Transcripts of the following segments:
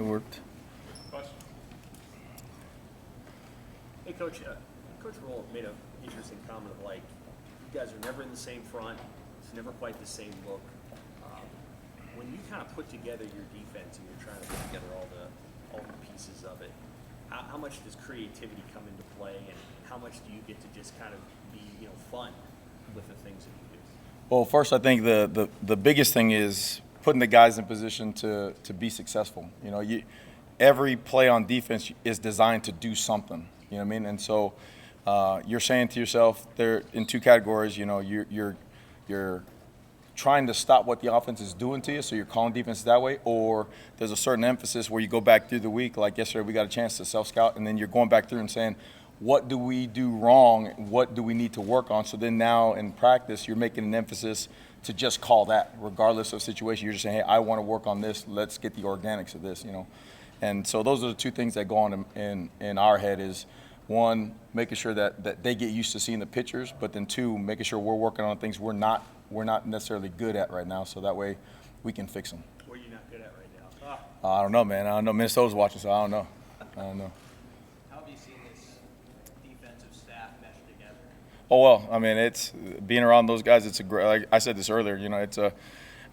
worked. Question. Hey, Coach. Coach Roll made an interesting comment of like, you guys are never in the same front. It's never quite the same look. When you kind of put together your defense and you're trying to put together all the pieces of it, how much does creativity come into play, and how much do you get to just kind of be fun with the things that you do? Well, first, I think the biggest thing is putting the guys in position to be successful. Every play on defense is designed to do something. You know what I mean? And so you're saying to yourself, they're in two categories. You're trying to stop what the offense is doing to you, so you're calling defense that way, or there's a certain emphasis where you go back through the week, like yesterday we got a chance to self-scout, and then you're going back through and saying, what do we do wrong? What do we need to work on? So then now in practice, you're making an emphasis to just call that, regardless of situation. You're just saying, hey, I want to work on this. Let's get the organics of this, And so those are the two things that go on in our head is, one, making sure that they get used to seeing the pictures, but then two, making sure we're working on things we're not necessarily good at right now, so that way we can fix them. What are you not good at right now? I don't know, man. I don't know. Minnesota's watching, so I don't know. How have you seen this defensive staff mesh together? Oh, well, I mean, it's being around those guys. It's a great. Like I said this earlier. It's a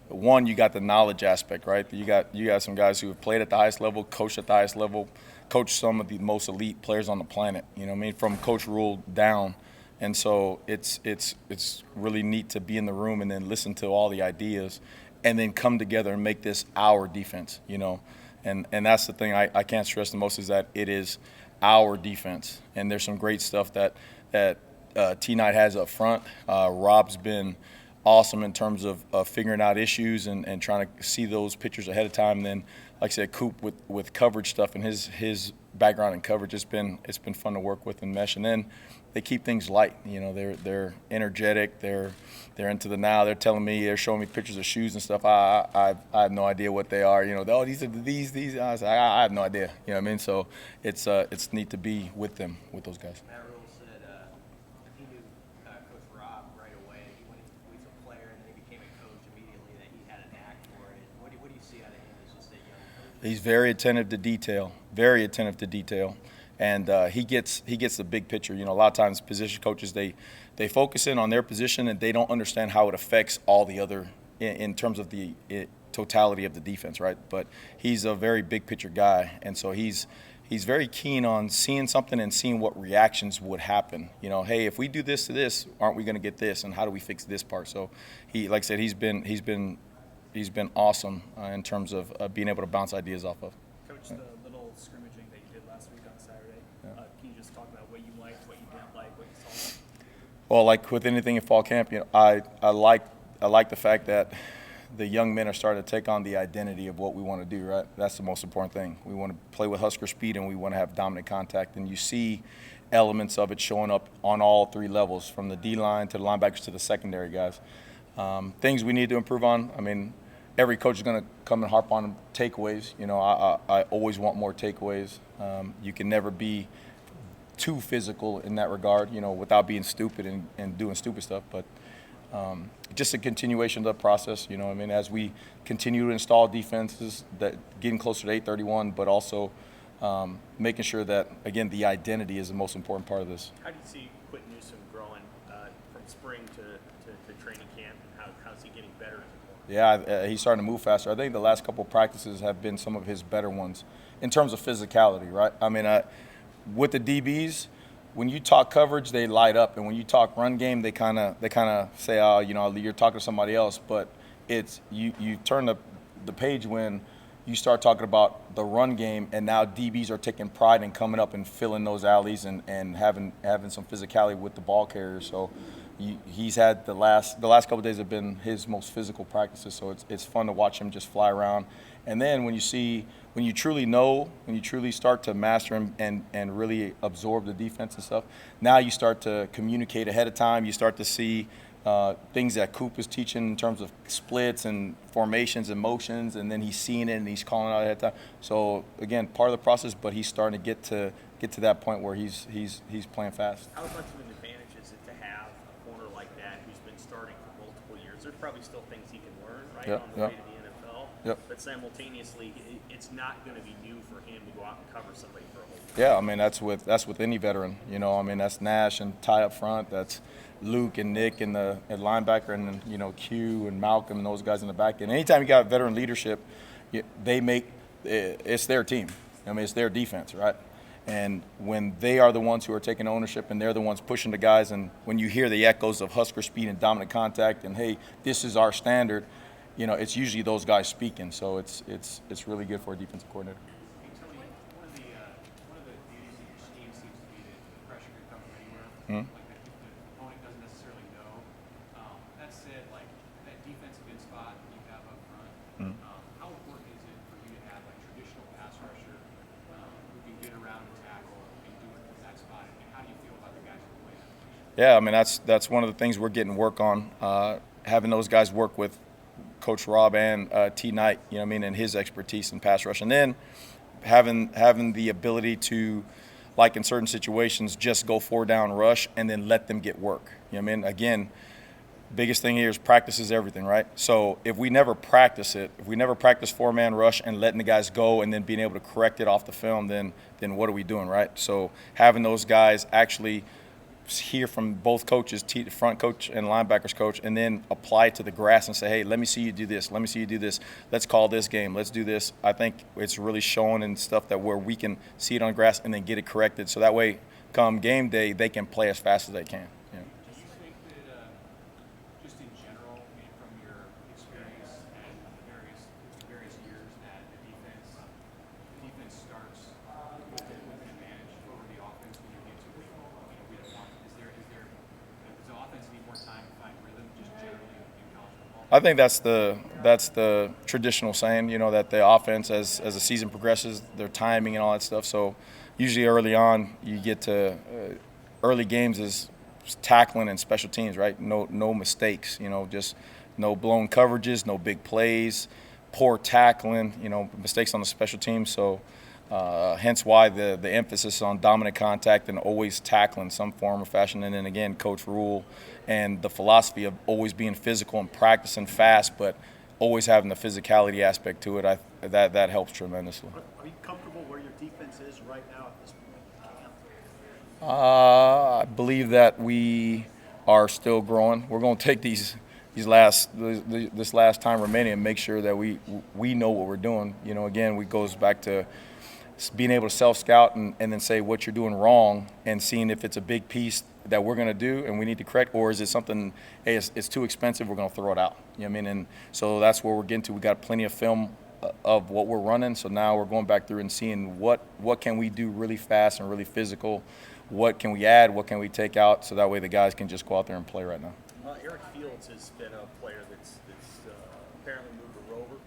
one. You got the knowledge aspect, right? You got some guys who have played at the highest level, coached at the highest level, coached some of the most elite players on the planet. From Coach Rule down. And so it's really neat to be in the room and then listen to all the ideas and then come together and make this our defense, And that's the thing I can't stress the most is that it is our defense. And there's some great stuff that T-Knight has up front. Rob's been awesome in terms of figuring out issues and trying to see those pictures ahead of time. And then, like I said, Coop with coverage stuff and his background in coverage, it's been fun to work with and mesh. And then they keep things light. They're energetic. They're into the now. They're telling me, they're showing me pictures of shoes and stuff. I have no idea what they are. Oh, these are these. I have no idea. You know what I mean? So it's neat to be with them, with those guys. Matt Rule said he knew Coach Rob right away. When he was a player and then he became a coach immediately, that he had an knack for it. What do you see out of him as just a young coach? He's very attentive to detail. Very attentive to detail. And he gets the big picture. A lot of times position coaches, they focus in on their position and they don't understand how it affects all the other in terms of the totality of the defense, right? But he's a very big picture guy, and so he's very keen on seeing something and seeing what reactions would happen. Hey, if we do this to this, aren't we going to get this? And how do we fix this part? So he, like I said, he's been awesome in terms of being able to bounce ideas off of. Coach, the little scrimmaging that you did last week on Saturday, can you just talk about what you liked, what you didn't like, what you saw? Well, like with anything in fall camp, I like the fact that the young men are starting to take on the identity of what we want to do, right? That's the most important thing. We want to play with Husker speed and we want to have dominant contact. And you see elements of it showing up on all three levels, from the D-line to the linebackers to the secondary guys. Things we need to improve on. I mean, every coach is going to come and harp on takeaways. I always want more takeaways. You can never be too physical in that regard, without being stupid and doing stupid stuff. But just a continuation of the process, as we continue to install defenses, that getting closer to 831, but also making sure that, again, the identity is the most important part of this. How do you see Quentin Newsom growing from spring to training camp, and how's he getting better as a player? Yeah, he's starting to move faster. I think the last couple of practices have been some of his better ones in terms of physicality, right? I mean, with the DBs, when you talk coverage, they light up, and when you talk run game, they kind of say, "Oh, you're talking to somebody else." But it's you turn the page when you start talking about the run game, and now DBs are taking pride in coming up and filling those alleys and having some physicality with the ball carriers. So he's had the last couple of days have been his most physical practices. So it's fun to watch him just fly around. And then when you truly start to master and really absorb the defense and stuff, now you start to communicate ahead of time. You start to see things that Coop is teaching in terms of splits and formations and motions, and then he's seeing it and he's calling out ahead of time. So again, part of the process, but he's starting to get to that point where he's playing fast. How much of an advantage is it to have a corner like that who's been starting for multiple years? There's probably still things he can learn, right, on the way to the NFL. Yep. But simultaneously, it's not going to be new for him to go out and cover somebody for a whole game. Yeah, I mean that's with any veteran. You know, I mean that's Nash and Ty up front. That's Luke and Nick and the linebacker, and then, you know, Q and Malcolm and those guys in the back end. Anytime you got veteran leadership, they make it's their team. I mean, it's their defense, right? And when they are the ones who are taking ownership and they're the ones pushing the guys, and when you hear the echoes of Husker speed and dominant contact and, hey, this is our standard, you know, it's usually those guys speaking. So it's really good for a defensive coordinator. Hey, Tony, one of the beauties of your scheme seems to be that the pressure can come from anywhere. Mhm. Like the opponent doesn't necessarily know. That said, like that defensive end spot you have up front, Mhm. how important is it for you to have like traditional pass rusher who can get around and tackle and do it from that spot? And how do you feel about the guys who play that position? Yeah, I mean that's one of the things we're getting work on, having those guys work with Coach Rob and T. Knight, you know what I mean, and his expertise in pass rush, and then having the ability to, like in certain situations, just go 4-down rush and then let them get work. You know what I mean? Again, biggest thing here is practice is everything, right? So if we never practice it, if we never practice 4-man rush and letting the guys go and then being able to correct it off the film, then what are we doing, right? So having those guys actually hear from both coaches, front coach and linebackers coach, and then apply it to the grass and say, hey, let me see you do this. Let me see you do this. Let's call this game. Let's do this. I think it's really showing and stuff that where we can see it on grass and then get it corrected. So that way, come game day, they can play as fast as they can. Yeah. Do you think that, just in general, I mean, from your experience and various years, that the defense starts with an advantage over the offense when you get to week one? Does the offense need more time to find rhythm, just generally in college football? I think that's the traditional saying, you know, that the offense, as the season progresses, their timing and all that stuff. So usually early on, you get to early games is tackling and special teams, right? No mistakes, you know, just no blown coverages, no big plays, poor tackling, you know, mistakes on the special teams. So hence why the emphasis on dominant contact and always tackling some form or fashion. And then again, Coach Rule and the philosophy of always being physical and practicing fast, but always having the physicality aspect to it. That helps tremendously. Are you comfortable where your defense is right now at this point in camp? I believe that we are still growing. We're going to take this last time remaining and make sure that we know what we're doing. You know, again, it goes back to being able to self-scout and then say what you're doing wrong and seeing if it's a big piece that we're going to do and we need to correct, or is it something, hey, it's too expensive, we're going to throw it out. You know what I mean? And so that's where we're getting to. We got plenty of film of what we're running, so now we're going back through and seeing what can we do really fast and really physical, what can we add, what can we take out, so that way the guys can just go out there and play right now. Eric Fields has been a player that's apparently moved to Rover.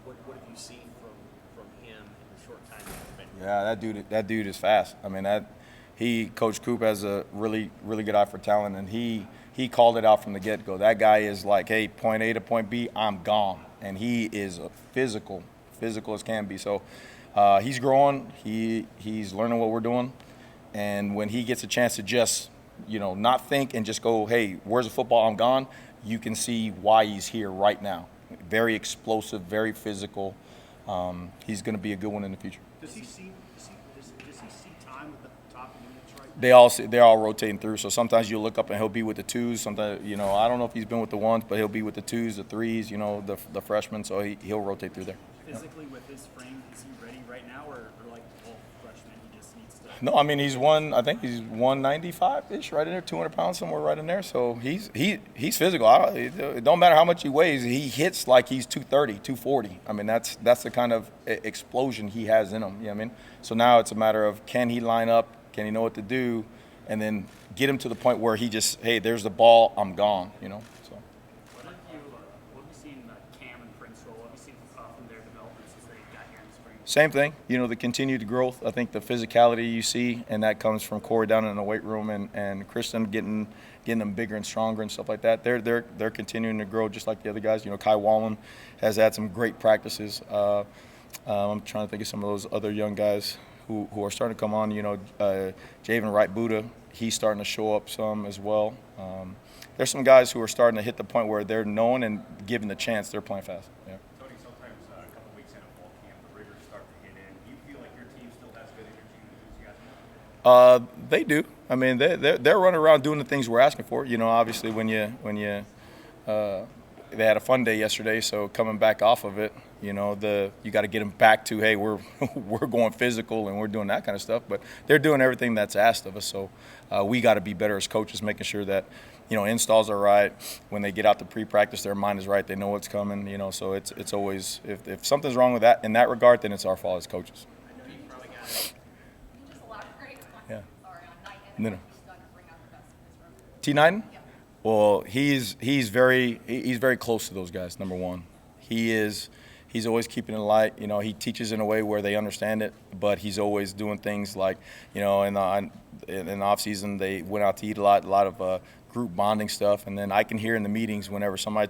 What have you seen from him in the short time that he's been here? Yeah, that dude is fast. I mean, Coach Coop has a really good eye for talent, and he called it out from the get-go. That guy is like, hey, point A to point B, I'm gone, and he is physical as can be. So he's growing. He's learning what we're doing, and when he gets a chance to just, you know, not think and just go, hey, where's the football? I'm gone. You can see why he's here right now. Very explosive, very physical. He's going to be a good one in the future. Does he see time with the top units right now? They're all rotating through. So sometimes you look up and he'll be with the twos. Sometimes, you know, I don't know if he's been with the ones, but he'll be with the twos, the threes, you know, the freshmen. So he'll rotate through there. Physically, with his frame, is he ready right now, or like all freshmen, he just needs to? No, I mean I think he's 195-ish, right in there, 200 pounds, somewhere right in there. So he's physical. It don't matter how much he weighs. He hits like he's 230, 240. I mean, that's the kind of explosion he has in him. You know what I mean? So now it's a matter of, can he line up? Can he know what to do? And then get him to the point where he just, hey, there's the ball, I'm gone. You know. So. What have you seen Cam and Prince roll? What have you seen from their development since they got here in the spring? Same thing, you know, the continued growth. I think the physicality you see, and that comes from Corey down in the weight room and Kristen getting them bigger and stronger and stuff like that. They're continuing to grow just like the other guys. You know, Kai Wallen has had some great practices. I'm trying to think of some of those other young guys who are starting to come on. You know, Javen Wright-Buddha, he's starting to show up some as well. There's some guys who are starting to hit the point where they're known and given the chance, they're playing fast. Yeah. Tony, sometimes They do. I mean, they're running around doing the things we're asking for. You know, obviously when you they had a fun day yesterday, so coming back off of it, you know, you got to get them back to, hey, we're we're going physical and we're doing that kind of stuff. But they're doing everything that's asked of us. So we got to be better as coaches, making sure that, you know, installs are right. When they get out to pre-practice, their mind is right. They know what's coming. You know, so it's always, if something's wrong with that in that regard, then it's our fault as coaches. I know you probably got it. Can you just elaborate on, Yeah. sorry, on Knight and No, what no. he's done to bring out the best in this room? T9? Yeah. Well, he's very close to those guys. Number one, he's always keeping it light. You know, he teaches in a way where they understand it, but he's always doing things like, you know, in the off season they went out to eat a lot of group bonding stuff, and then I can hear in the meetings whenever somebody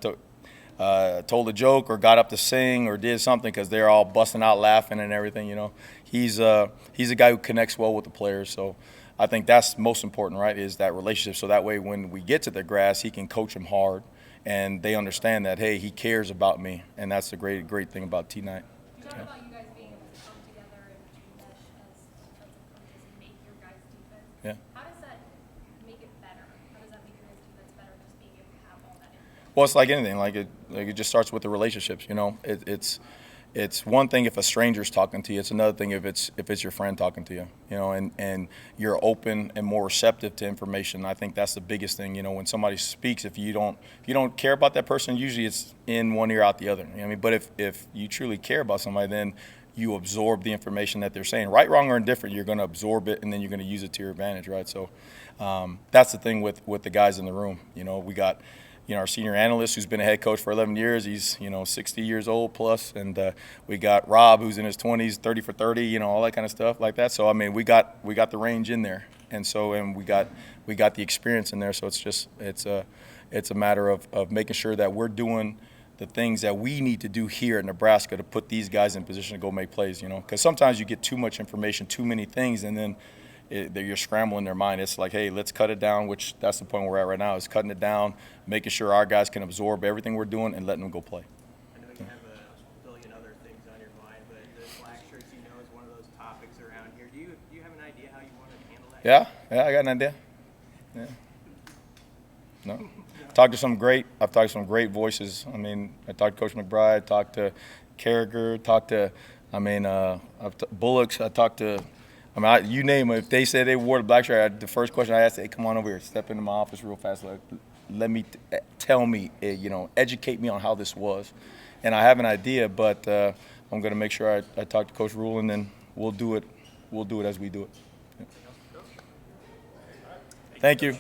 told a joke or got up to sing or did something, because they're all busting out laughing and everything. You know, he's a guy who connects well with the players. So I think that's most important, right, is that relationship. So that way when we get to the grass, he can coach them hard, and they understand that, hey, he cares about me, and that's the great thing about T9. You talk about you guys being able to come together and mesh as defensive coaches and make your guys' defense. Yeah. How does that make it better? How does that make your guys' defense better, just being able to have all that info? Well, it's like anything. Like it just starts with the relationships. You know, it's one thing if a stranger's talking to you. It's another thing if it's your friend talking to you. You know, and you're open and more receptive to information. I think that's the biggest thing. You know, when somebody speaks, if you don't care about that person, usually it's in one ear out the other. You know what I mean? But if you truly care about somebody, then you absorb the information that they're saying. Right, wrong, or indifferent, you're going to absorb it, and then you're going to use it to your advantage. Right. So that's the thing with the guys in the room. You know, we got, you know, our senior analyst who's been a head coach for 11 years. He's, you know, 60 years old plus. And we got Rob, who's in his 20s, 30 for 30, you know, all that kind of stuff like that. So, I mean, we got the range in there. And we got the experience in there. So it's a matter of making sure that we're doing the things that we need to do here in Nebraska to put these guys in position to go make plays, you know. Because sometimes you get too much information, too many things, and then you're scrambling their mind. It's like, hey, let's cut it down, which that's the point we're at right now, is cutting it down, making sure our guys can absorb everything we're doing and letting them go play. I know you have a billion other things on your mind, but the black shirts, you know, is one of those topics around here. Do you have an idea how you want to handle that? Yeah, I got an idea. Yeah. No. I've talked to some great voices. I mean, I talked to Coach McBride, talked to Carragher, Bullocks. I talked to, you name it. If they said they wore the black shirt, the first question I asked, hey, come on over here, step into my office real fast. Let me tell me, you know, educate me on how this was. And I have an idea, but I'm going to make sure I talk to Coach Rule, and then we'll do it as we do it. Yeah. Thank you.